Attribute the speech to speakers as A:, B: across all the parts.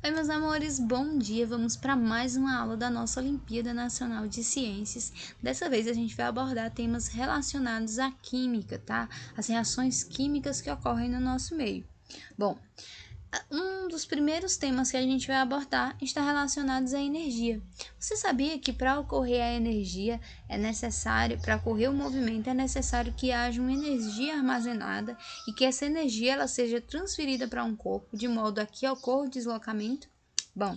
A: Oi, meus amores, bom dia! Vamos para mais uma aula da nossa Olimpíada Nacional de Ciências. Dessa vez a gente vai abordar temas relacionados à química, tá? As reações químicas que ocorrem no nosso meio. Bom, um dos primeiros temas que a gente vai abordar está relacionado à energia. Você sabia que para ocorrer a energia para ocorrer o movimento é necessário que haja uma energia armazenada e que essa energia ela seja transferida para um corpo de modo a que ocorra o deslocamento? Bom,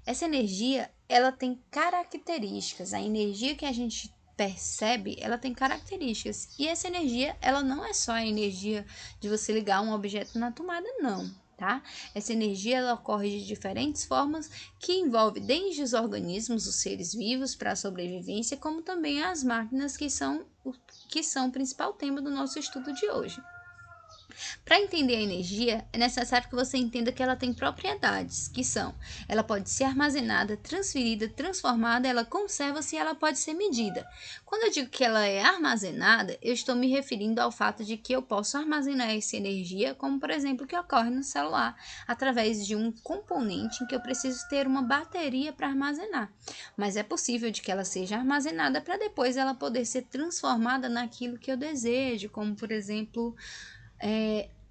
A: essa energia ela tem características. A energia que a gente percebe, ela tem características. E essa energia, ela não é só a energia de você ligar um objeto na tomada, não, tá? Essa energia ela ocorre de diferentes formas que envolve desde os organismos, os seres vivos para a sobrevivência, como também as máquinas que são o principal tema do nosso estudo de hoje. Para entender a energia, é necessário que você entenda que ela tem propriedades, que são: ela pode ser armazenada, transferida, transformada, ela conserva-se e ela pode ser medida. Quando eu digo que ela é armazenada, eu estou me referindo ao fato de que eu posso armazenar essa energia, como por exemplo que ocorre no celular, através de um componente em que eu preciso ter uma bateria para armazenar. Mas é possível de que ela seja armazenada para depois ela poder ser transformada naquilo que eu desejo, como por exemplo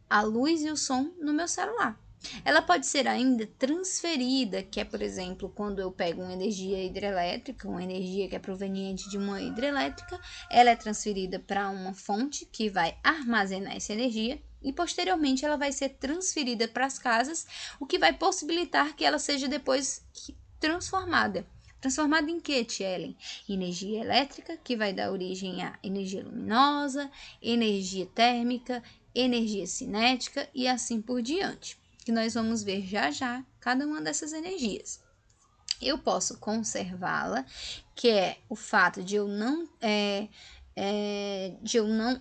A: a luz e o som no meu celular. Ela pode ser ainda transferida, que é, por exemplo, quando eu pego uma energia hidrelétrica, uma energia que é proveniente de uma hidrelétrica, ela é transferida para uma fonte que vai armazenar essa energia e posteriormente ela vai ser transferida para as casas, o que vai possibilitar que ela seja depois transformada. Transformada em que, Ellen? Energia elétrica, que vai dar origem a energia luminosa, energia térmica, energia cinética e assim por diante, que nós vamos ver já já cada uma dessas energias. Eu posso conservá-la, que é o fato de eu não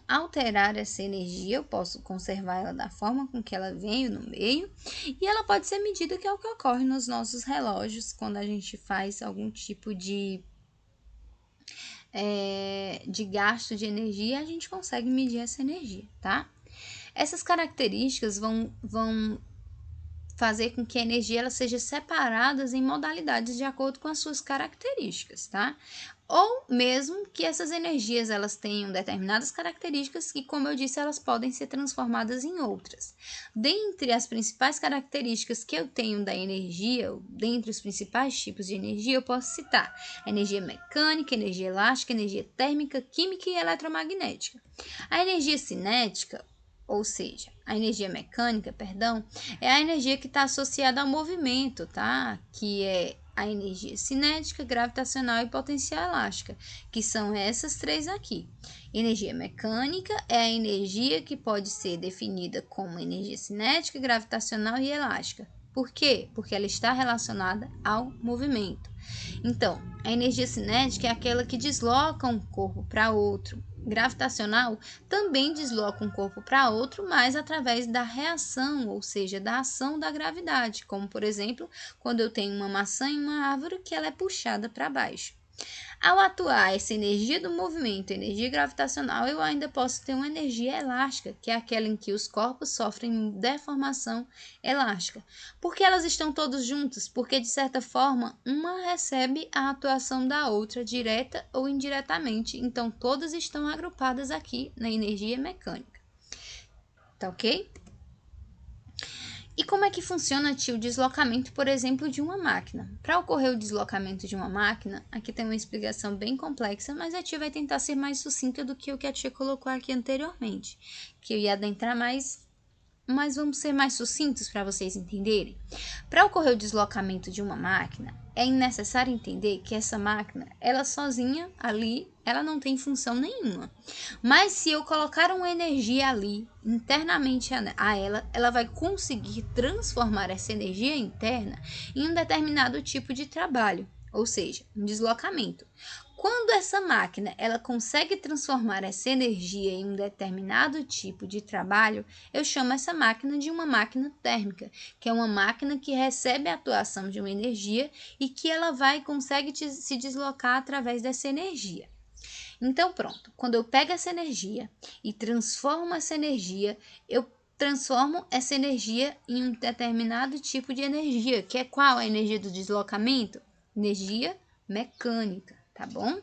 A: alterar essa energia, eu posso conservar ela da forma com que ela veio no meio, e ela pode ser medida, que é o que ocorre nos nossos relógios, quando a gente faz algum tipo de gasto de energia, a gente consegue medir essa energia, tá? Essas características vão fazer com que a energia ela seja separada em modalidades de acordo com as suas características, tá? Ou mesmo que essas energias elas tenham determinadas características e, como eu disse, elas podem ser transformadas em outras. Dentre as principais características que eu tenho da energia, dentre os principais tipos de energia, eu posso citar a energia mecânica, energia elástica, energia térmica, química e eletromagnética. A energia cinética, ou seja, a energia mecânica, perdão, é a energia que está associada ao movimento, tá? Que é a energia cinética, gravitacional e potencial elástica, que são essas três aqui. Energia mecânica é a energia que pode ser definida como energia cinética, gravitacional e elástica. Por quê? Porque ela está relacionada ao movimento. Então, a energia cinética é aquela que desloca um corpo para outro. Gravitacional também desloca um corpo para outro, mas através da reação, ou seja, da ação da gravidade, como por exemplo, quando eu tenho uma maçã em uma árvore que ela é puxada para baixo. Ao atuar essa energia do movimento, energia gravitacional, eu ainda posso ter uma energia elástica, que é aquela em que os corpos sofrem deformação elástica. Por que elas estão todas juntas? Porque, de certa forma, uma recebe a atuação da outra, direta ou indiretamente. Então, todas estão agrupadas aqui na energia mecânica. Tá ok? E como é que funciona, tio, o deslocamento, por exemplo, de uma máquina? Para ocorrer o deslocamento de uma máquina, aqui tem uma explicação bem complexa, mas a tia vai tentar ser mais sucinta do que o que a tia colocou aqui anteriormente, que eu ia adentrar mais, mas vamos ser mais sucintos para vocês entenderem. Para ocorrer o deslocamento de uma máquina, é necessário entender que essa máquina, ela sozinha ali, ela não tem função nenhuma. Mas se eu colocar uma energia ali, internamente a ela, ela vai conseguir transformar essa energia interna em um determinado tipo de trabalho, ou seja, um deslocamento. Quando essa máquina ela consegue transformar essa energia em um determinado tipo de trabalho, eu chamo essa máquina de uma máquina térmica, que é uma máquina que recebe a atuação de uma energia e que ela consegue se deslocar através dessa energia. Então, pronto, quando eu pego essa energia e transformo essa energia, eu transformam essa energia em um determinado tipo de energia, que é qual? A energia do deslocamento? Energia mecânica, tá bom?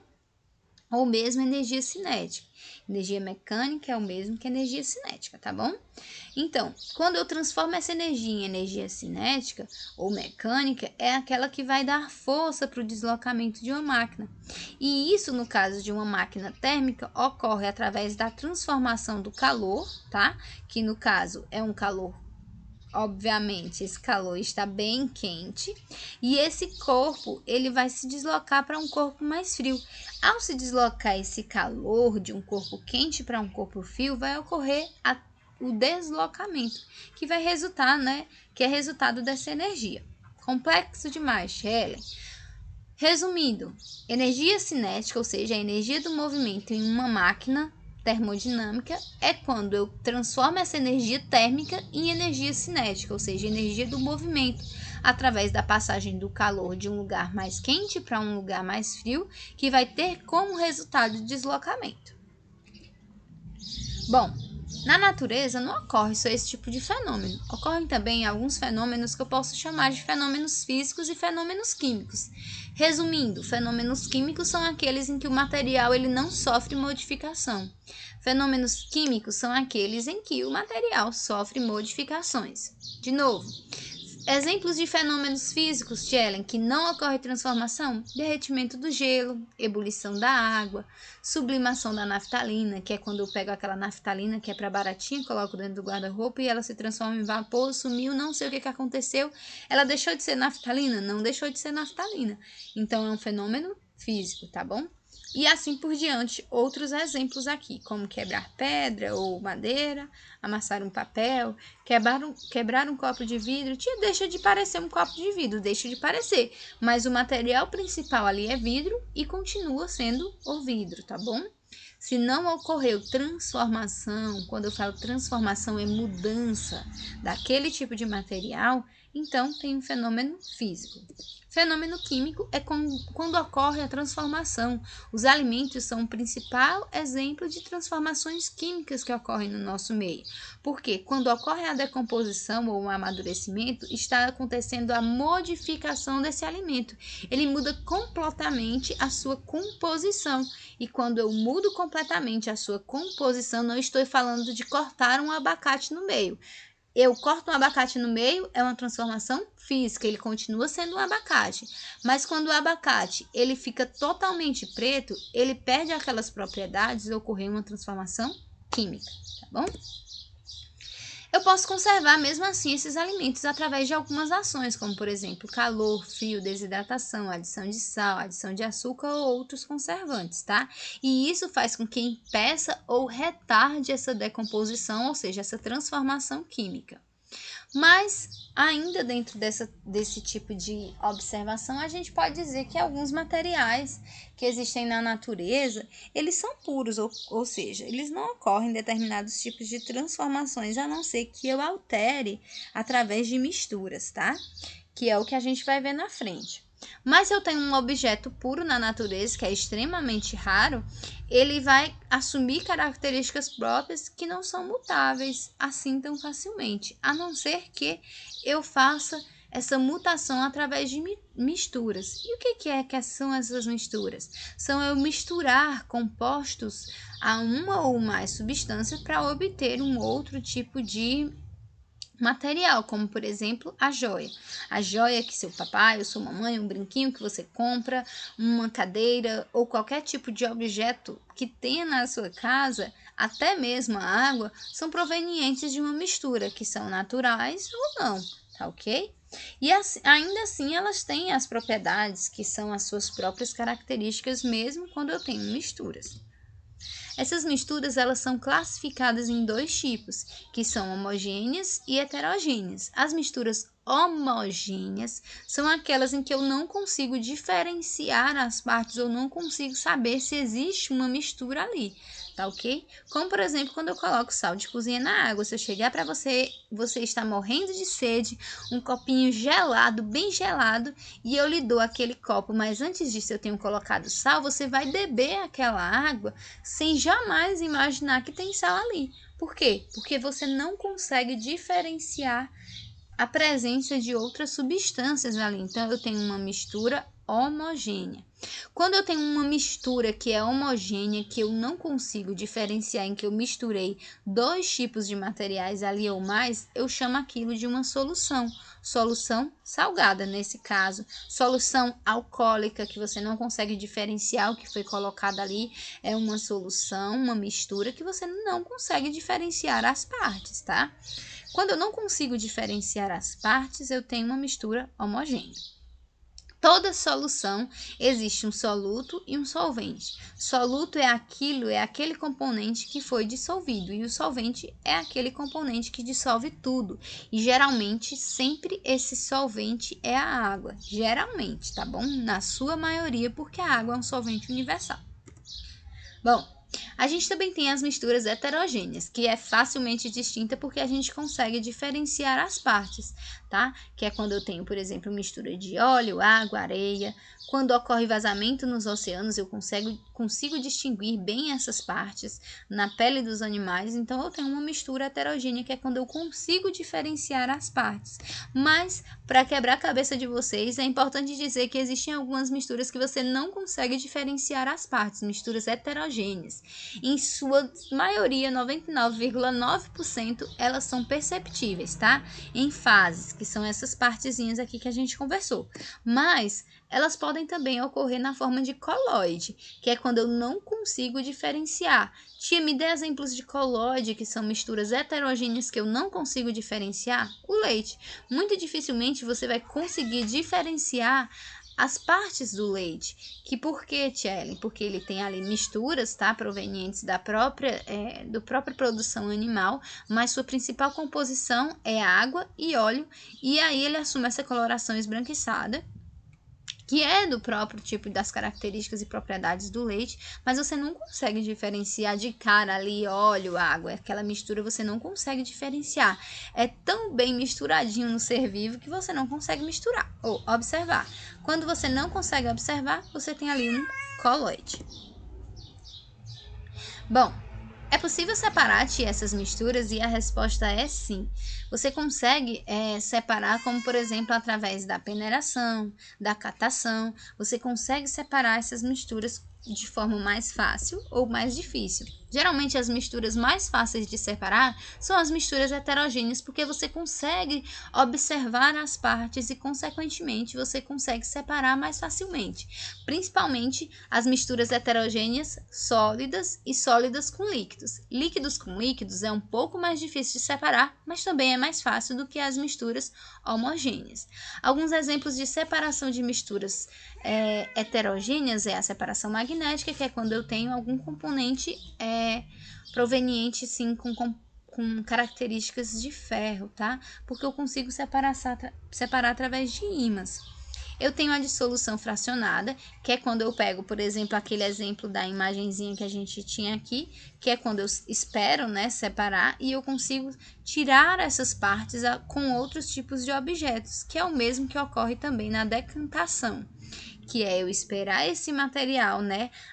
A: Ou mesmo energia cinética. Energia mecânica é o mesmo que energia cinética, tá bom? Então, quando eu transformo essa energia em energia cinética ou mecânica, é aquela que vai dar força para o deslocamento de uma máquina. E isso, no caso de uma máquina térmica, ocorre através da transformação do calor, tá? Que no caso é um calor. Obviamente, esse calor está bem quente e esse corpo ele vai se deslocar para um corpo mais frio. Ao se deslocar esse calor de um corpo quente para um corpo frio, vai ocorrer o deslocamento, que vai resultar, né? Que é resultado dessa energia. Complexo demais, Shelley. Resumindo, energia cinética, ou seja, a energia do movimento em uma máquina termodinâmica, é quando eu transformo essa energia térmica em energia cinética, ou seja, energia do movimento, através da passagem do calor de um lugar mais quente para um lugar mais frio, que vai ter como resultado o deslocamento. Bom, na natureza não ocorre só esse tipo de fenômeno. Ocorrem também alguns fenômenos que eu posso chamar de fenômenos físicos e fenômenos químicos. Resumindo, fenômenos químicos são aqueles em que o material ele não sofre modificação. Fenômenos químicos são aqueles em que o material sofre modificações. De novo, exemplos de fenômenos físicos, Shelley, que não ocorre transformação: derretimento do gelo, ebulição da água, sublimação da naftalina, que é quando eu pego aquela naftalina que é para baratinha, coloco dentro do guarda-roupa e ela se transforma em vapor, sumiu, não sei o que aconteceu, ela deixou de ser naftalina? Não deixou de ser naftalina. Então, é um fenômeno físico, tá bom? E assim por diante, outros exemplos aqui, como quebrar pedra ou madeira, amassar um papel, quebrar um copo de vidro, deixa de parecer um copo de vidro, deixa de parecer, mas o material principal ali é vidro e continua sendo o vidro, tá bom? Se não ocorreu transformação, quando eu falo transformação é mudança daquele tipo de material, então tem um fenômeno físico. Fenômeno químico é quando ocorre a transformação. Os alimentos são o principal exemplo de transformações químicas que ocorrem no nosso meio. Porque quando ocorre a decomposição ou o amadurecimento, está acontecendo a modificação desse alimento. Ele muda completamente a sua composição. E quando eu mudo completamente a sua composição, não estou falando de cortar um abacate no meio. Eu corto um abacate no meio, é uma transformação física, ele continua sendo um abacate. Mas quando o abacate ele fica totalmente preto, ele perde aquelas propriedades e ocorre uma transformação química, tá bom? Eu posso conservar mesmo assim esses alimentos através de algumas ações, como por exemplo calor, frio, desidratação, adição de sal, adição de açúcar ou outros conservantes, tá? E isso faz com que impeça ou retarde essa decomposição, ou seja, essa transformação química. Mas, ainda dentro desse tipo de observação, a gente pode dizer que alguns materiais que existem na natureza, eles são puros, ou seja, eles não ocorrem determinados tipos de transformações, a não ser que eu altere através de misturas, tá? Que é o que a gente vai ver na frente. Mas se eu tenho um objeto puro na natureza, que é extremamente raro, ele vai assumir características próprias que não são mutáveis assim tão facilmente, a não ser que eu faça essa mutação através de misturas. E o que são essas misturas? São eu misturar compostos a uma ou mais substâncias para obter um outro tipo de material, como por exemplo a joia. A joia que seu papai ou sua mamãe, um brinquinho que você compra, uma cadeira ou qualquer tipo de objeto que tenha na sua casa, até mesmo a água, são provenientes de uma mistura, que são naturais ou não, tá ok? E ainda assim elas têm as propriedades que são as suas próprias características, mesmo quando eu tenho misturas. Essas misturas elas são classificadas em dois tipos, que são homogêneas e heterogêneas. As misturas homogêneas são aquelas em que eu não consigo diferenciar as partes ou não consigo saber se existe uma mistura ali, tá ok? Como por exemplo, quando eu coloco sal de cozinha na água, se eu chegar para você está morrendo de sede, um copinho gelado, bem gelado, e eu lhe dou aquele copo, mas antes disso eu tenho colocado sal, você vai beber aquela água sem jamais imaginar que tem sal ali, Por quê? Porque você não consegue diferenciar a presença de outras substâncias ali. Então, eu tenho uma mistura homogênea. Quando eu tenho uma mistura que é homogênea, que eu não consigo diferenciar, em que eu misturei dois tipos de materiais ali ou mais, eu chamo aquilo de uma solução. Solução salgada, nesse caso. Solução alcoólica, que você não consegue diferenciar o que foi colocado ali, é uma solução, uma mistura que você não consegue diferenciar as partes, tá? Quando eu não consigo diferenciar as partes, eu tenho uma mistura homogênea. Toda solução existe um soluto e um solvente. Soluto é aquele componente que foi dissolvido, e o solvente é aquele componente que dissolve tudo. E geralmente, sempre esse solvente é a água. Geralmente, tá bom? Na sua maioria, porque a água é um solvente universal. Bom, a gente também tem as misturas heterogêneas, que é facilmente distinta porque a gente consegue diferenciar as partes, tá? Que é quando eu tenho, por exemplo, mistura de óleo, água, areia. Quando ocorre vazamento nos oceanos, eu consigo distinguir bem essas partes na pele dos animais. Então, eu tenho uma mistura heterogênea, que é quando eu consigo diferenciar as partes. Mas, para quebrar a cabeça de vocês, é importante dizer que existem algumas misturas que você não consegue diferenciar as partes, misturas heterogêneas. Em sua maioria, 99,9%, elas são perceptíveis, tá? Em fases, que são essas partezinhas aqui que a gente conversou. Mas elas podem também ocorrer na forma de coloide, que é quando eu não consigo diferenciar. Tia, me dê exemplos de coloide, que são misturas heterogêneas que eu não consigo diferenciar. O leite. Muito dificilmente você vai conseguir diferenciar as partes do leite. Que por quê, Tia Ellen? Porque ele tem ali misturas, tá? Provenientes da própria produção animal, mas sua principal composição é água e óleo, e aí ele assume essa coloração esbranquiçada, que é do próprio tipo das características e propriedades do leite, mas você não consegue diferenciar de cara ali óleo, água, aquela mistura você não consegue diferenciar. É tão bem misturadinho no ser vivo que você não consegue misturar ou observar. Quando você não consegue observar, você tem ali um coloide. Bom, é possível separar essas misturas? E a resposta é sim. Você consegue separar, como por exemplo, através da peneiração, da catação. Você consegue separar essas misturas de forma mais fácil ou mais difícil. Geralmente as misturas mais fáceis de separar são as misturas heterogêneas, porque você consegue observar as partes e, consequentemente, você consegue separar mais facilmente. Principalmente as misturas heterogêneas sólidas e sólidas com líquidos. Líquidos com líquidos é um pouco mais difícil de separar, mas também é mais fácil do que as misturas homogêneas. Alguns exemplos de separação de misturas heterogêneas é a separação magnética, que é quando eu tenho algum componente proveniente sim com características de ferro, tá? Porque eu consigo separar através de ímãs. Eu tenho a dissolução fracionada, que é quando eu pego, por exemplo, aquele exemplo da imagenzinha que a gente tinha aqui, que é quando eu espero, separar, e eu consigo tirar essas partes com outros tipos de objetos, que é o mesmo que ocorre também na decantação, que é eu esperar esse material,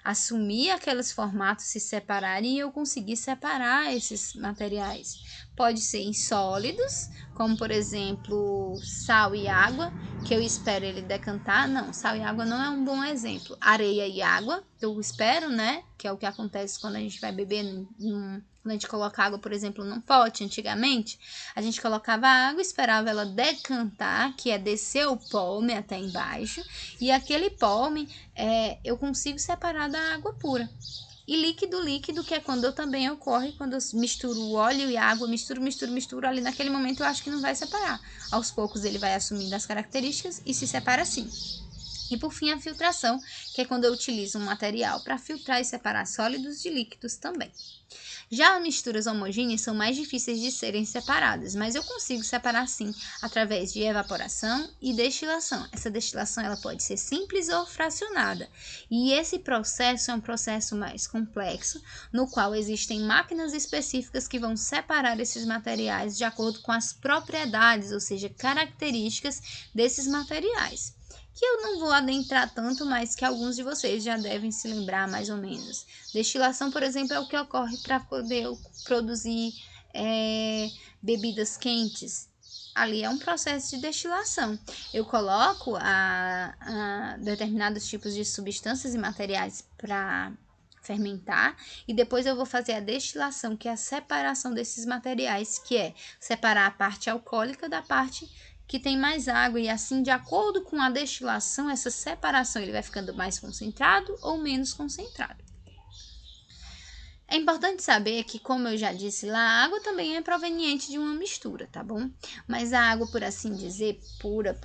A: assumir aqueles formatos, se separarem, e eu conseguir separar esses materiais. Pode ser em sólidos, como por exemplo sal e água, que eu espero ele decantar. Não, sal e água não é um bom exemplo. Areia e água, eu espero, que é o que acontece quando a gente vai beber, quando a gente coloca água, por exemplo, num pote. Antigamente, a gente colocava água, esperava ela decantar, que é descer o póme até embaixo, e aquele póme eu consigo separar da água pura. E líquido, que é quando também ocorre, quando eu misturo o óleo e a água, misturo, ali naquele momento eu acho que não vai separar. Aos poucos ele vai assumindo as características e se separa assim. E por fim a filtração, que é quando eu utilizo um material para filtrar e separar sólidos de líquidos também. Já as misturas homogêneas são mais difíceis de serem separadas, mas eu consigo separar sim através de evaporação e destilação. Essa destilação ela pode ser simples ou fracionada, e esse processo é um processo mais complexo, no qual existem máquinas específicas que vão separar esses materiais de acordo com as propriedades, ou seja, características desses materiais, que eu não vou adentrar tanto, mas que alguns de vocês já devem se lembrar mais ou menos. Destilação, por exemplo, é o que ocorre para poder produzir bebidas quentes. Ali é um processo de destilação. Eu coloco determinados tipos de substâncias e materiais para fermentar e depois eu vou fazer a destilação, que é a separação desses materiais, que é separar a parte alcoólica da parte que tem mais água, e assim, de acordo com a destilação, essa separação ele vai ficando mais concentrado ou menos concentrado. É importante saber que, como eu já disse lá, a água também é proveniente de uma mistura, tá bom? Mas a água, por assim dizer, pura,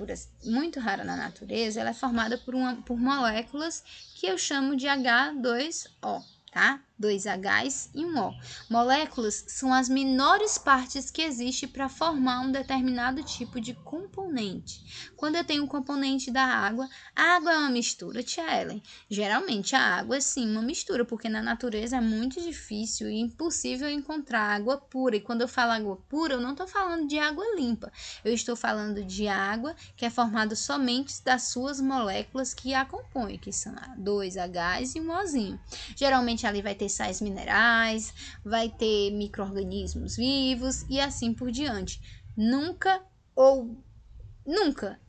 A: muito rara na natureza, ela é formada por moléculas que eu chamo de H2O, tá? 2 Hs e um O. Moléculas são as menores partes que existem para formar um determinado tipo de componente. Quando eu tenho um componente da água, a água é uma mistura, tia Ellen. Geralmente a água é sim uma mistura, porque na natureza é muito difícil e impossível encontrar água pura. E quando eu falo água pura, eu não estou falando de água limpa. Eu estou falando de água que é formada somente das suas moléculas que a compõem, que são 2 Hs e um Ozinho. Geralmente ali vai ter sais minerais, vai ter micro-organismos vivos e assim por diante. Nunca,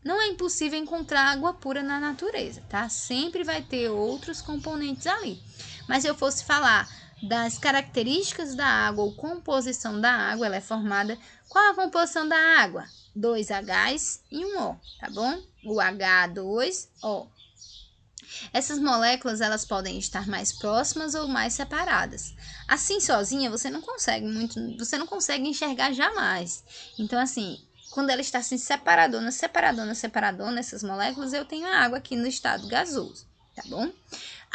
A: não é impossível encontrar água pura na natureza, tá? Sempre vai ter outros componentes ali. Mas se eu fosse falar das características da água ou composição da água, ela é formada... Qual a composição da água? 2 Hs e um O, tá bom? O H2O. Essas moléculas, elas podem estar mais próximas ou mais separadas. Assim, sozinha, você não consegue enxergar jamais. Então, assim, quando ela está assim separadona, essas moléculas, eu tenho a água aqui no estado gasoso, tá bom?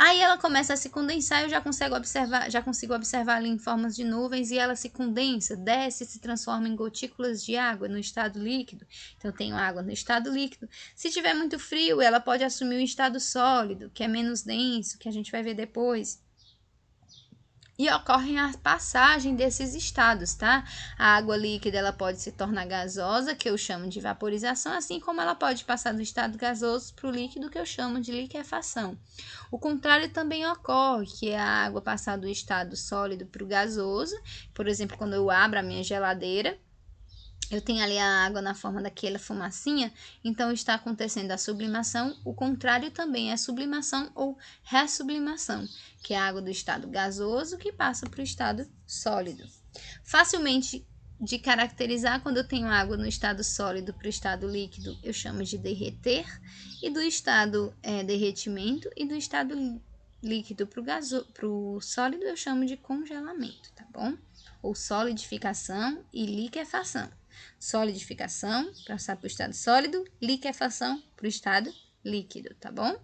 A: Aí ela começa a se condensar, eu já consigo observar ali em formas de nuvens, e ela se condensa, desce e se transforma em gotículas de água no estado líquido. Então, eu tenho água no estado líquido. Se tiver muito frio, ela pode assumir o estado sólido, que é menos denso, que a gente vai ver depois. E ocorre a passagem desses estados, tá? A água líquida, ela pode se tornar gasosa, que eu chamo de vaporização, assim como ela pode passar do estado gasoso para o líquido, que eu chamo de liquefação. O contrário também ocorre, que é a água passar do estado sólido para o gasoso. Por exemplo, quando eu abro a minha geladeira, eu tenho ali a água na forma daquela fumacinha, então está acontecendo a sublimação. O contrário também é sublimação ou ressublimação, que é a água do estado gasoso que passa para o estado sólido. Facilmente de caracterizar, quando eu tenho água no estado sólido para o estado líquido, eu chamo de derreter, e do estado derretimento, e do estado líquido para o sólido eu chamo de congelamento, tá bom? Ou solidificação e liquefação. Solidificação, passar para o estado sólido, liquefação para o estado líquido, tá bom?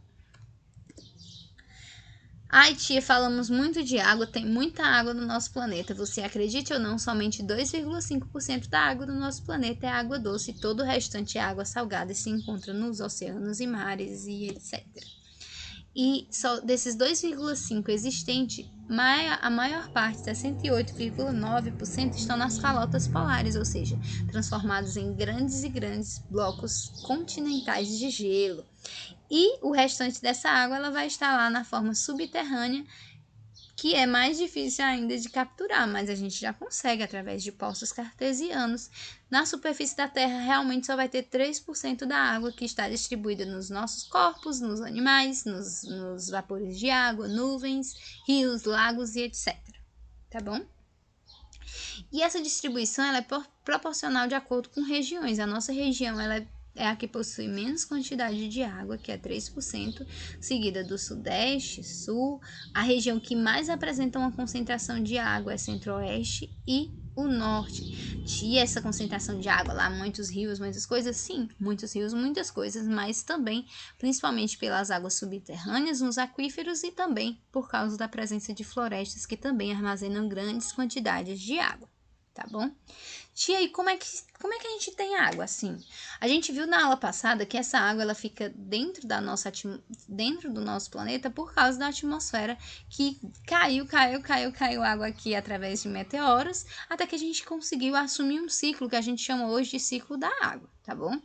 A: Ai, tia, falamos muito de água, tem muita água no nosso planeta. Você acredite ou não, somente 2,5% da água do nosso planeta é água doce, e todo o restante é água salgada e se encontra nos oceanos e mares e etc. E só desses 2,5% existentes, a maior parte, 68,9%, estão nas calotas polares, ou seja, transformados em grandes e grandes blocos continentais de gelo. E o restante dessa água, ela vai estar lá na forma subterrânea, que é mais difícil ainda de capturar, mas a gente já consegue através de poços cartesianos. Na superfície da Terra, realmente só vai ter 3% da água que está distribuída nos nossos corpos, nos animais, nos vapores de água, nuvens, rios, lagos e etc. Tá bom? E essa distribuição ela é proporcional de acordo com regiões. A nossa região ela é a que possui menos quantidade de água, que é 3%, seguida do Sudeste, Sul. A região que mais apresenta uma concentração de água é Centro-Oeste e o Norte. Tinha essa concentração de água lá, muitos rios, muitas coisas? Sim, muitos rios, muitas coisas, mas também, principalmente pelas águas subterrâneas, nos aquíferos, e também por causa da presença de florestas que também armazenam grandes quantidades de água, tá bom? Tia, e como é que a gente tem água assim? A gente viu na aula passada que essa água ela fica dentro do nosso planeta por causa da atmosfera que caiu água aqui através de meteoros, até que a gente conseguiu assumir um ciclo que a gente chama hoje de ciclo da água, tá bom?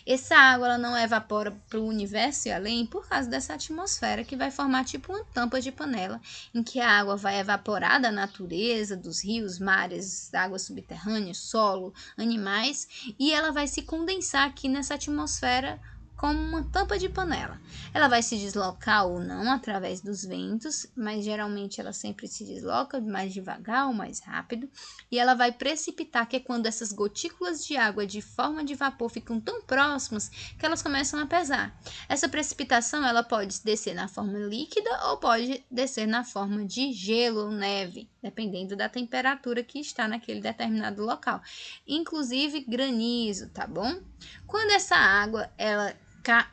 A: Essa água ela não evapora para o universo e além por causa dessa atmosfera que vai formar tipo uma tampa de panela, em que a água vai evaporar da natureza, dos rios, mares, água subterrânea, solo, animais, e ela vai se condensar aqui nessa atmosfera como uma tampa de panela. Ela vai se deslocar ou não através dos ventos, mas geralmente ela sempre se desloca mais devagar ou mais rápido, e ela vai precipitar, que é quando essas gotículas de água de forma de vapor ficam tão próximas que elas começam a pesar. Essa precipitação ela pode descer na forma líquida ou pode descer na forma de gelo ou neve, dependendo da temperatura que está naquele determinado local. Inclusive granizo, tá bom? Quando essa água ela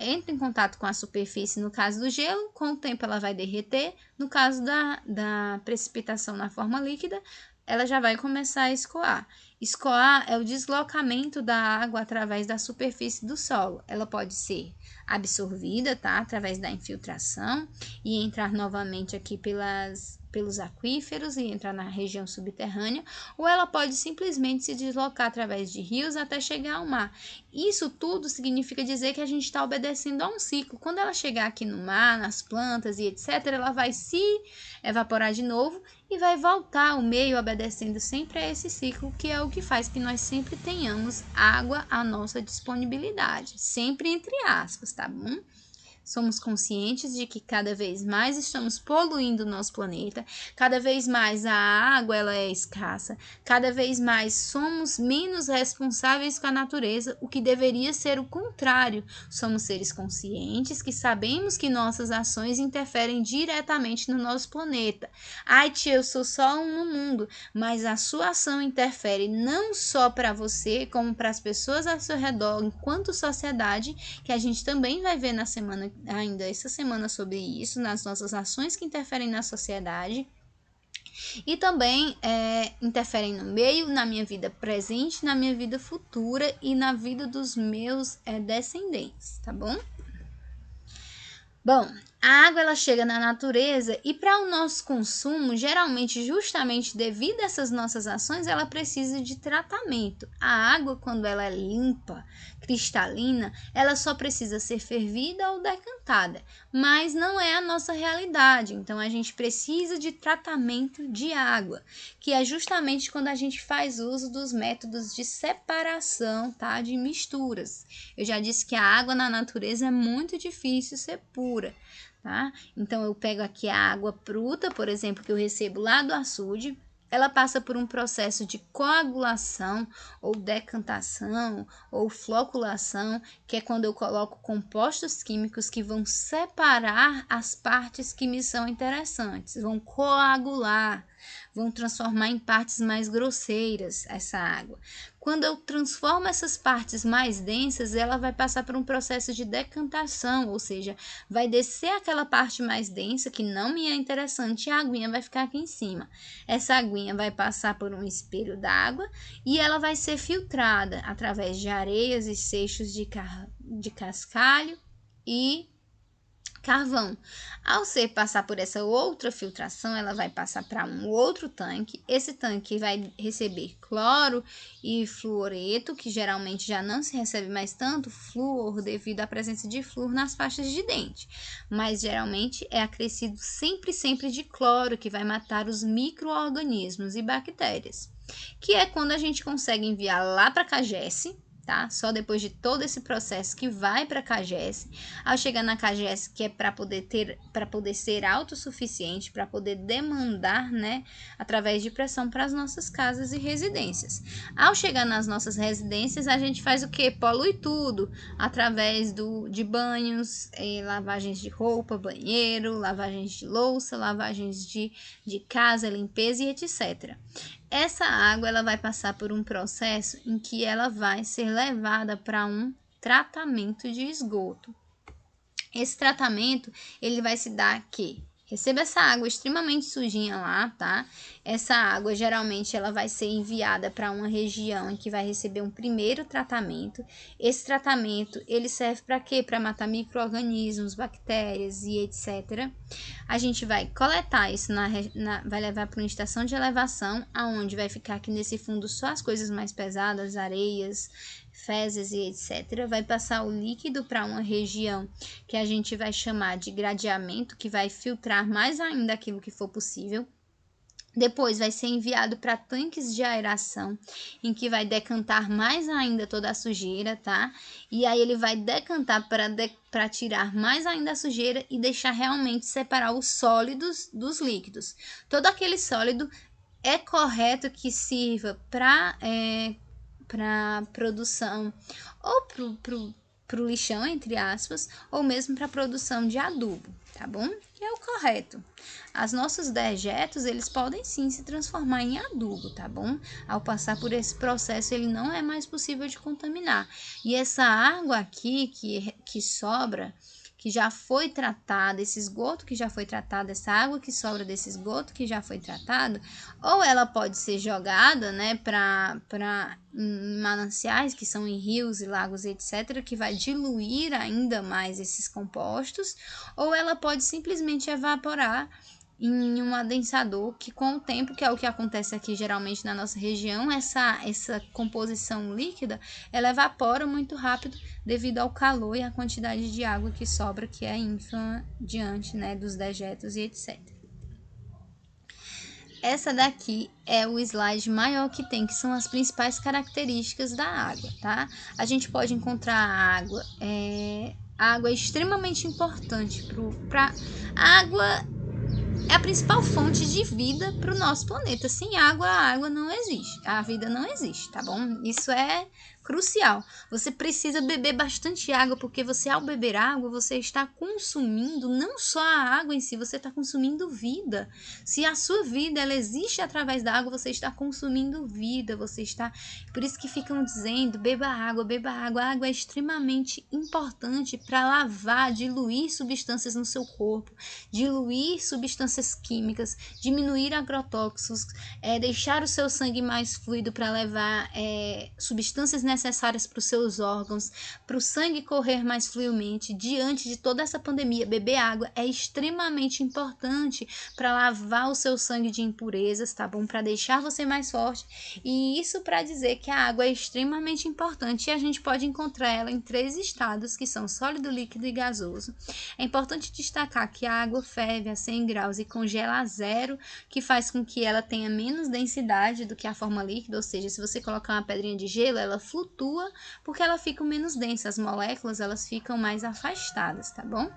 A: entra em contato com a superfície, no caso do gelo, com o tempo ela vai derreter. No caso da precipitação na forma líquida, ela já vai começar a escoar. Escoar é o deslocamento da água através da superfície do solo. Ela pode ser absorvida, tá? Através da infiltração e entrar novamente aqui pelos aquíferos e entrar na região subterrânea, ou ela pode simplesmente se deslocar através de rios até chegar ao mar. Isso tudo significa dizer que a gente está obedecendo a um ciclo. Quando ela chegar aqui no mar, nas plantas e etc., ela vai se evaporar de novo e vai voltar ao meio obedecendo sempre a esse ciclo, que é o que faz que nós sempre tenhamos água à nossa disponibilidade, sempre entre aspas, tá bom? Somos conscientes de que cada vez mais estamos poluindo o nosso planeta, cada vez mais a água ela é escassa, cada vez mais somos menos responsáveis com a natureza, o que deveria ser o contrário. Somos seres conscientes que sabemos que nossas ações interferem diretamente no nosso planeta. Ai, tia, eu sou só um no mundo, mas a sua ação interfere não só para você, como para as pessoas ao seu redor, enquanto sociedade, que a gente também vai ver na semana ainda essa semana sobre isso, nas nossas ações que interferem na sociedade e também interferem no meio, na minha vida presente, na minha vida futura e na vida dos meus descendentes, tá bom? Bom, a água ela chega na natureza e para o nosso consumo, geralmente justamente devido a essas nossas ações, ela precisa de tratamento. A água, quando ela é limpa, cristalina, ela só precisa ser fervida ou decantada, mas não é a nossa realidade. Então a gente precisa de tratamento de água, que é justamente quando a gente faz uso dos métodos de separação, tá, de misturas. Eu já disse que a água na natureza é muito difícil ser pura, tá? Então eu pego aqui a água bruta, por exemplo, que eu recebo lá do açude, ela passa por um processo de coagulação ou decantação ou floculação, que é quando eu coloco compostos químicos que vão separar as partes que me são interessantes, vão coagular, vão transformar em partes mais grosseiras essa água. Quando eu transformo essas partes mais densas, ela vai passar por um processo de decantação, ou seja, vai descer aquela parte mais densa que não me é interessante e a aguinha vai ficar aqui em cima. Essa aguinha vai passar por um espelho d'água e ela vai ser filtrada através de areias e seixos de cascalho e carvão. Ao ser passar por essa outra filtração, ela vai passar para um outro tanque. Esse tanque vai receber cloro e fluoreto, que geralmente já não se recebe mais tanto flúor devido à presença de flúor nas pastas de dente. Mas geralmente é acrescido sempre de cloro, que vai matar os micro-organismos e bactérias. Que é quando a gente consegue enviar lá para a CAGES, tá? Só depois de todo esse processo que vai para a CAGES, ao chegar na CAGES, que é para poder ser autossuficiente, para poder demandar, né, através de pressão para as nossas casas e residências. Ao chegar nas nossas residências, a gente faz o quê? Polui tudo, através de banhos, lavagens de roupa, banheiro, lavagens de louça, lavagens de casa, limpeza e etc. Essa água ela vai passar por um processo em que ela vai ser levada para um tratamento de esgoto. Esse tratamento ele vai se dar aqui receba essa água extremamente sujinha lá, tá? Essa água geralmente ela vai ser enviada para uma região em que vai receber um primeiro tratamento. Esse tratamento ele serve para quê? Para matar micro-organismos, bactérias e etc. A gente vai coletar isso vai levar para uma estação de elevação, aonde vai ficar aqui nesse fundo só as coisas mais pesadas, areias, fezes e etc. Vai passar o líquido para uma região que a gente vai chamar de gradeamento, que vai filtrar mais ainda aquilo que for possível. Depois vai ser enviado para tanques de aeração, em que vai decantar mais ainda toda a sujeira, tá? E aí ele vai decantar para tirar mais ainda a sujeira e deixar realmente separar os sólidos dos líquidos. Todo aquele sólido é correto que sirva para produção ou pro lixão, entre aspas, ou mesmo para produção de adubo, tá bom? Que é o correto. Os nossos dejetos, eles podem sim se transformar em adubo, tá bom? Ao passar por esse processo, ele não é mais possível de contaminar. E essa água aqui que sobra, que já foi tratada, esse esgoto que já foi tratado, essa água que sobra desse esgoto que já foi tratado, ou ela pode ser jogada, né, para mananciais, que são em rios e lagos, etc., que vai diluir ainda mais esses compostos, ou ela pode simplesmente evaporar em um adensador, que com o tempo, que é o que acontece aqui geralmente na nossa região, essa composição líquida, ela evapora muito rápido devido ao calor e à quantidade de água que sobra, que é ínfima diante, né, dos dejetos e etc. Essa daqui é o slide maior que tem, que são as principais características da água, tá? A gente pode encontrar a água é extremamente importante a água é a principal fonte de vida para o nosso planeta. Sem água, a água não existe. A vida não existe, tá bom? Isso é crucial. Você precisa beber bastante água, porque você, ao beber água, você está consumindo não só a água em si, você está consumindo vida. Se a sua vida ela existe através da água, você está consumindo vida. Você está. Por isso que ficam dizendo: beba água, beba água. A água é extremamente importante para lavar, diluir substâncias no seu corpo, diluir substâncias químicas, diminuir agrotóxicos, deixar o seu sangue mais fluido para levar substâncias necessárias para os seus órgãos, para o sangue correr mais fluidamente. Diante de toda essa pandemia, beber água é extremamente importante para lavar o seu sangue de impurezas, tá bom? Para deixar você mais forte. E isso para dizer que a água é extremamente importante, e a gente pode encontrar ela em 3 estados, que são sólido, líquido e gasoso. É importante destacar que a água ferve a 100 graus e congela a 0, que faz com que ela tenha menos densidade do que a forma líquida, ou seja, se você colocar uma pedrinha de gelo, ela flutua porque ela fica menos densa, as moléculas elas ficam mais afastadas, tá bom?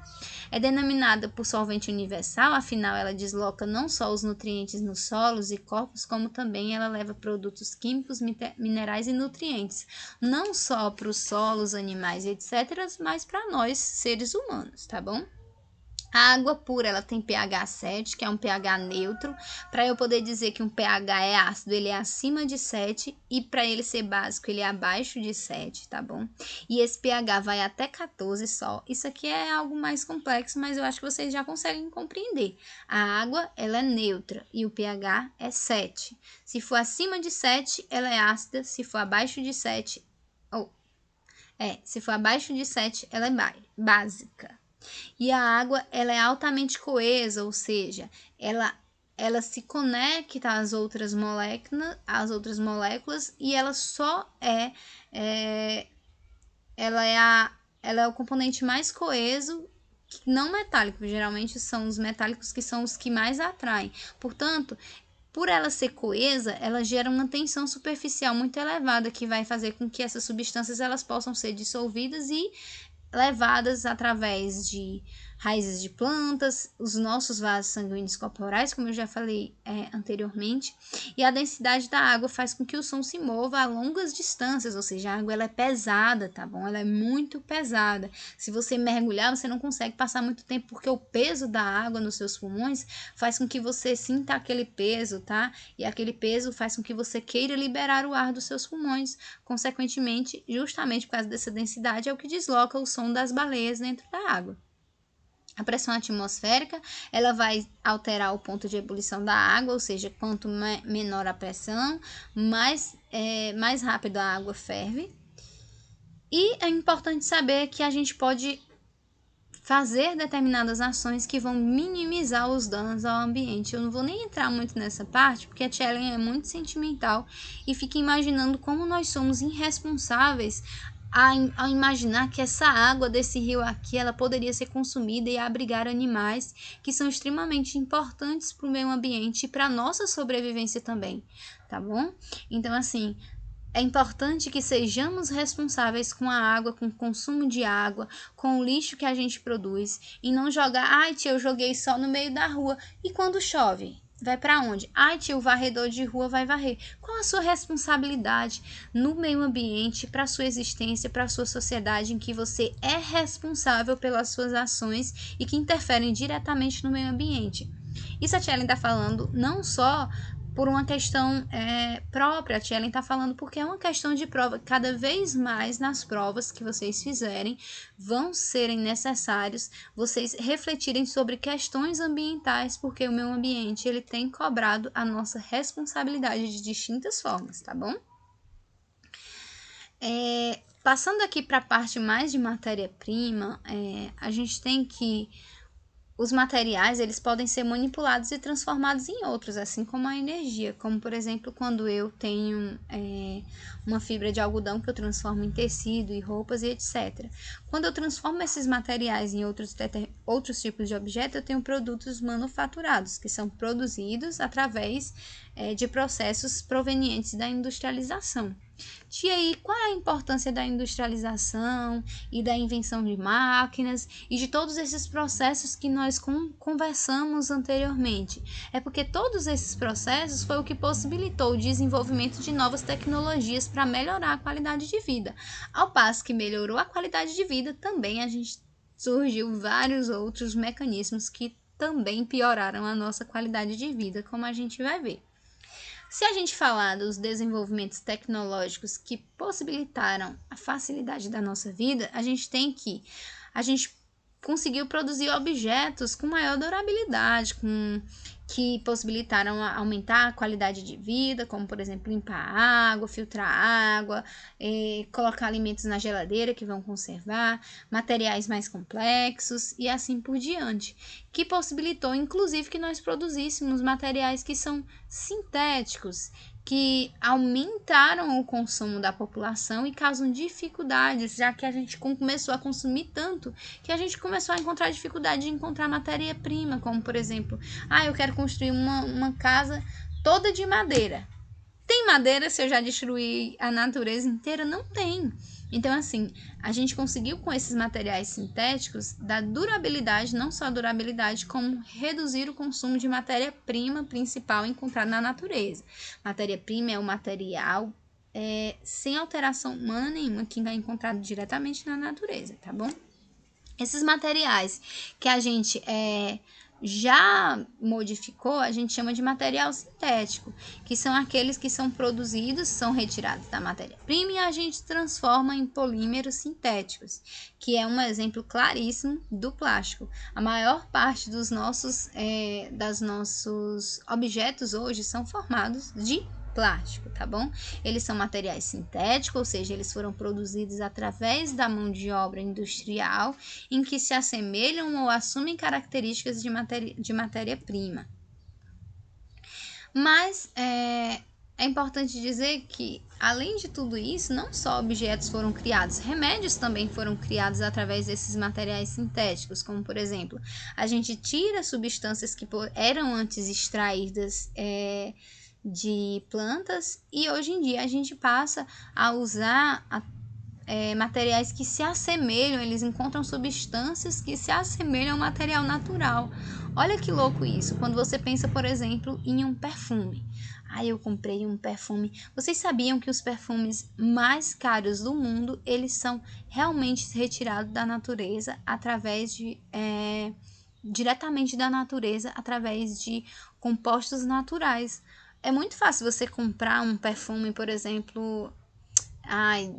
A: É denominada por solvente universal, afinal ela desloca não só os nutrientes nos solos e corpos, como também ela leva produtos químicos, minerais e nutrientes, não só para os solos, animais, etc., mas para nós, seres humanos, tá bom? A água pura, ela tem pH 7, que é um pH neutro. Para eu poder dizer que um pH é ácido, ele é acima de 7, e para ele ser básico, ele é abaixo de 7, tá bom? E esse pH vai até 14 só. Isso aqui é algo mais complexo, mas eu acho que vocês já conseguem compreender. A água, ela é neutra e o pH é 7. Se for acima de 7, ela é ácida. Se for abaixo de 7, se for abaixo de 7, ela é básica. E a água, ela é altamente coesa, ou seja, ela se conecta às outras moléculas, e ela só ela é o componente mais coeso, não metálico. Geralmente são os metálicos que são os que mais atraem. Portanto, por ela ser coesa, ela gera uma tensão superficial muito elevada, que vai fazer com que essas substâncias elas possam ser dissolvidas e levadas através de raízes de plantas, os nossos vasos sanguíneos corporais, como eu já falei anteriormente, e a densidade da água faz com que o som se mova a longas distâncias, ou seja, a água ela é pesada, tá bom? Ela é muito pesada. Se você mergulhar, você não consegue passar muito tempo, porque o peso da água nos seus pulmões faz com que você sinta aquele peso, tá? E aquele peso faz com que você queira liberar o ar dos seus pulmões. Consequentemente, justamente por causa dessa densidade, é o que desloca o som das baleias dentro da água. A pressão atmosférica, ela vai alterar o ponto de ebulição da água, ou seja, quanto menor a pressão, mais rápido a água ferve. E é importante saber que a gente pode fazer determinadas ações que vão minimizar os danos ao ambiente. Eu não vou nem entrar muito nessa parte, porque a Tchellen é muito sentimental e fica imaginando como nós somos irresponsáveis ao imaginar que essa água desse rio aqui, ela poderia ser consumida e abrigar animais que são extremamente importantes para o meio ambiente e para a nossa sobrevivência também, tá bom? Então, assim, é importante que sejamos responsáveis com a água, com o consumo de água, com o lixo que a gente produz e não jogar, ai tia, eu joguei só no meio da rua. E quando chove? Vai para onde? Ai tia, o varredor de rua vai varrer. Qual a sua responsabilidade no meio ambiente, para a sua existência, para a sua sociedade, em que você é responsável pelas suas ações e que interferem diretamente no meio ambiente? Isso a Tchellen está falando não só por uma questão própria, a Tchellen está falando porque é uma questão de prova. Cada vez mais nas provas que vocês fizerem, vão serem necessários vocês refletirem sobre questões ambientais, porque o meio ambiente ele tem cobrado a nossa responsabilidade de distintas formas, tá bom? Passando aqui para a parte mais de matéria-prima, a gente tem que os materiais, eles podem ser manipulados e transformados em outros, assim como a energia, como por exemplo, quando eu tenho uma fibra de algodão que eu transformo em tecido e roupas e etc. Quando eu transformo esses materiais em outros tipos de objeto, eu tenho produtos manufaturados, que são produzidos através de processos provenientes da industrialização. Tia, aí qual é a importância da industrialização e da invenção de máquinas e de todos esses processos que nós conversamos anteriormente? É porque todos esses processos foi o que possibilitou o desenvolvimento de novas tecnologias para melhorar a qualidade de vida. Ao passo que melhorou a qualidade de vida, também a gente surgiu vários outros mecanismos que também pioraram a nossa qualidade de vida, como a gente vai ver. Se a gente falar dos desenvolvimentos tecnológicos que possibilitaram a facilidade da nossa vida, a gente conseguiu produzir objetos com maior durabilidade, que possibilitaram aumentar a qualidade de vida, como por exemplo limpar água, filtrar água, colocar alimentos na geladeira que vão conservar, materiais mais complexos e assim por diante, que possibilitou inclusive que nós produzíssemos materiais que são sintéticos, que aumentaram o consumo da população e causam dificuldades, já que a gente começou a consumir tanto que a gente começou a encontrar dificuldade de encontrar matéria-prima, como por exemplo, eu quero construir uma casa toda de madeira. Tem madeira se eu já destruí a natureza inteira? Não tem. Então, assim, a gente conseguiu com esses materiais sintéticos dar durabilidade, não só durabilidade, como reduzir o consumo de matéria-prima principal encontrada na natureza. Matéria-prima é o material sem alteração humana nenhuma que é encontrado diretamente na natureza, tá bom? Esses materiais que a gente já modificou, a gente chama de material sintético, que são aqueles que são produzidos, são retirados da matéria-prima e a gente transforma em polímeros sintéticos, que é um exemplo claríssimo do plástico. A maior parte dos nossos objetos hoje são formados de plástico, tá bom? Eles são materiais sintéticos, ou seja, eles foram produzidos através da mão de obra industrial, em que se assemelham ou assumem características de matéria-prima. Mas é importante dizer que, além de tudo isso, não só objetos foram criados, remédios também foram criados através desses materiais sintéticos, como por exemplo, a gente tira substâncias que eram antes extraídas de plantas e hoje em dia a gente passa a usar materiais que se assemelham, eles encontram substâncias que se assemelham ao material natural. Olha que louco isso, quando você pensa, por exemplo, em um perfume. Eu comprei um perfume. Vocês sabiam que os perfumes mais caros do mundo, eles são realmente retirados da natureza diretamente da natureza, através de compostos naturais. É muito fácil você comprar um perfume, por exemplo,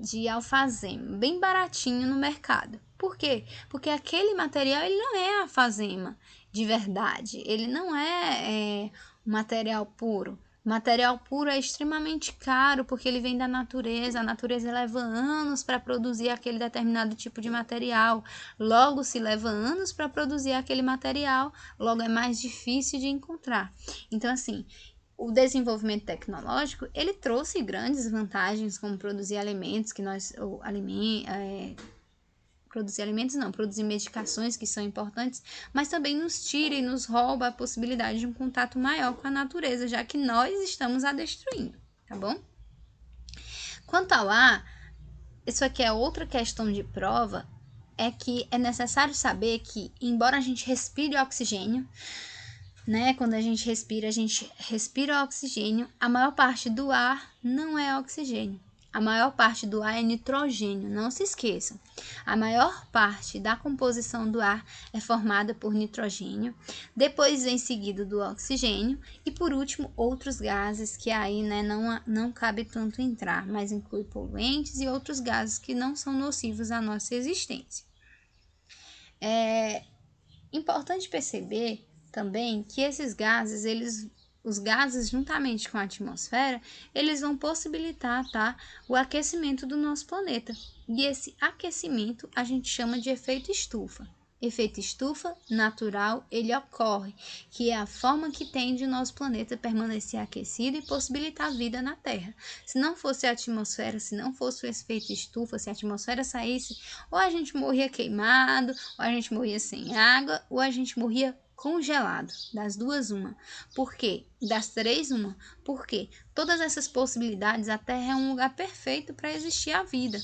A: de alfazema, bem baratinho no mercado. Por quê? Porque aquele material ele não é alfazema de verdade, ele não é um material puro. O material puro é extremamente caro porque ele vem da natureza. A natureza leva anos para produzir aquele determinado tipo de material. Logo, se leva anos para produzir aquele material, logo é mais difícil de encontrar. Então, assim, o desenvolvimento tecnológico, ele trouxe grandes vantagens, como produzir alimentos, produzir medicações que são importantes, mas também nos tira e nos rouba a possibilidade de um contato maior com a natureza, já que nós estamos a destruindo, tá bom? Quanto ao ar, isso aqui é outra questão de prova, é que é necessário saber que, embora a gente respire oxigênio, né, quando a gente respira oxigênio, a maior parte do ar não é oxigênio. A maior parte do ar é nitrogênio, não se esqueçam. A maior parte da composição do ar é formada por nitrogênio, depois vem seguido do oxigênio e, por último, outros gases que aí, né, não cabe tanto entrar, mas inclui poluentes e outros gases que não são nocivos à nossa existência. É importante perceber também que esses gases, os gases juntamente com a atmosfera, eles vão possibilitar, tá, o aquecimento do nosso planeta. E esse aquecimento a gente chama de efeito estufa. Efeito estufa natural, ele ocorre, que é a forma que tem de nosso planeta permanecer aquecido e possibilitar a vida na Terra. Se não fosse a atmosfera, se não fosse o efeito estufa, se a atmosfera saísse, ou a gente morria queimado, ou a gente morria sem água, ou a gente morria congelado. Das duas, uma. Por quê? Das três, uma. Por quê? Todas essas possibilidades, a Terra é um lugar perfeito para existir a vida.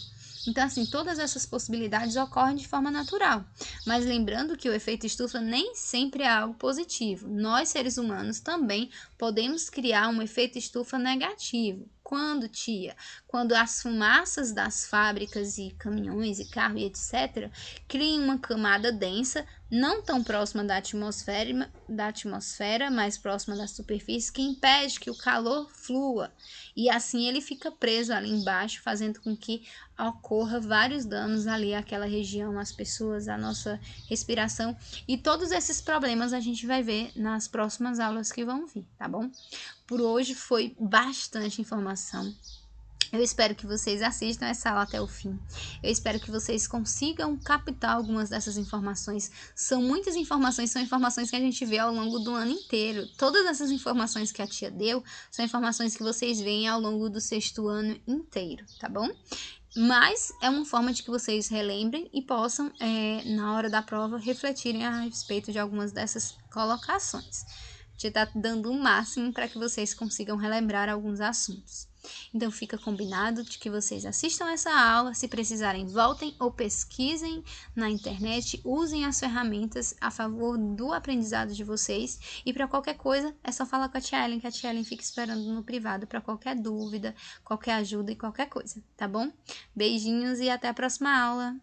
A: Então, assim, todas essas possibilidades ocorrem de forma natural. Mas lembrando que o efeito estufa nem sempre é algo positivo. Nós, seres humanos, também podemos criar um efeito estufa negativo. Quando, tia? Quando as fumaças das fábricas e caminhões e carro e etc. criam uma camada densa, não tão próxima da atmosfera, mais próxima da superfície, que impede que o calor flua. E assim ele fica preso ali embaixo, fazendo com que ocorra vários danos ali àquela região, às pessoas, à nossa respiração. E todos esses problemas a gente vai ver nas próximas aulas que vão vir, tá bom? Por hoje foi bastante informação. Eu espero que vocês assistam essa aula até o fim. Eu espero que vocês consigam captar algumas dessas informações. São muitas informações, são informações que a gente vê ao longo do ano inteiro. Todas essas informações que a tia deu são informações que vocês veem ao longo do 6º ano inteiro, tá bom? Mas é uma forma de que vocês relembrem e possam, na hora da prova, refletirem a respeito de algumas dessas colocações. A tia está dando o máximo para que vocês consigam relembrar alguns assuntos. Então, fica combinado de que vocês assistam essa aula. Se precisarem, voltem ou pesquisem na internet, usem as ferramentas a favor do aprendizado de vocês. E para qualquer coisa, é só falar com a tia Ellen, que a tia Ellen fica esperando no privado para qualquer dúvida, qualquer ajuda e qualquer coisa, tá bom? Beijinhos e até a próxima aula!